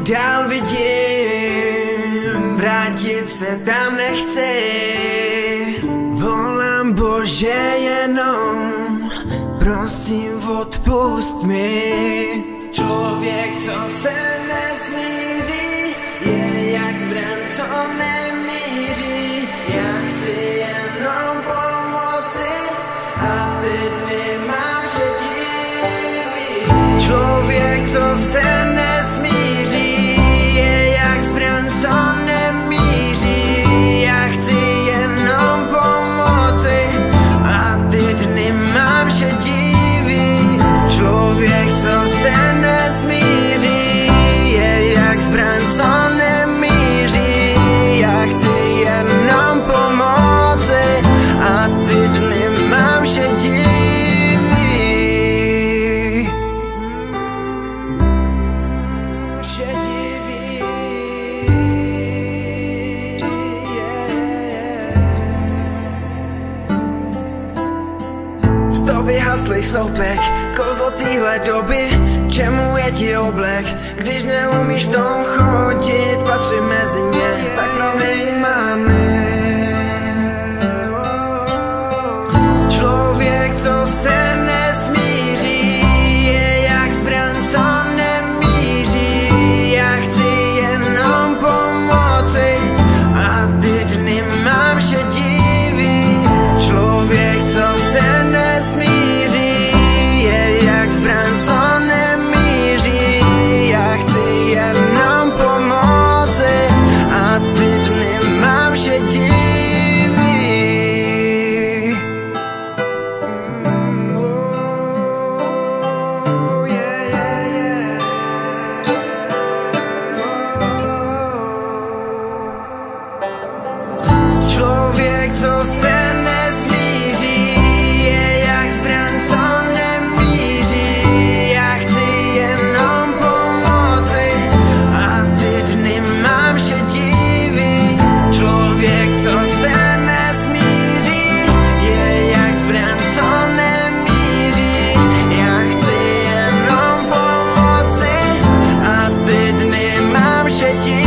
dál vidím, vrátit se tam nechci. Volám Bože jenom, prosím odpust mi. Člověk, co se nesmíří, je jak zbraň, co nemíří. Já chci jenom pomoci a ty dny mám vše diví. Člověk, co se nesmíří, je jak zbraň, co nemíří. Já chci jenom pomoci a ty dny mám vše diví. Člověk, co se nesmíří, je jak zbraň, co nemíří. Já chci jenom pomoci a ty dny mám vše diví. Vše diví. Sto vyhaslých soupek, kozlo téhle doby. Čemu je ti oblek, když neumíš v tom chodit? Patří mezi ně, tak nohy máme. Člověk, co se nesmíří, je jak zbraň, co nemíří. Já chci jenom pomoci a ty dny mám vše diví. Člověk, co se nesmíří, je jak zbraň, co nemíří. Já chci jenom pomoci a ty dny mám vše diví. Člověk, co se nesmíří, je jak zbraň, co nemíří. Já chci jenom pomoci a ty dny mám vše diví. Člověk, co se nesmíří, je jak zbraň, co nemíří. Já chci jenom pomoci a ty dny mám vše diví.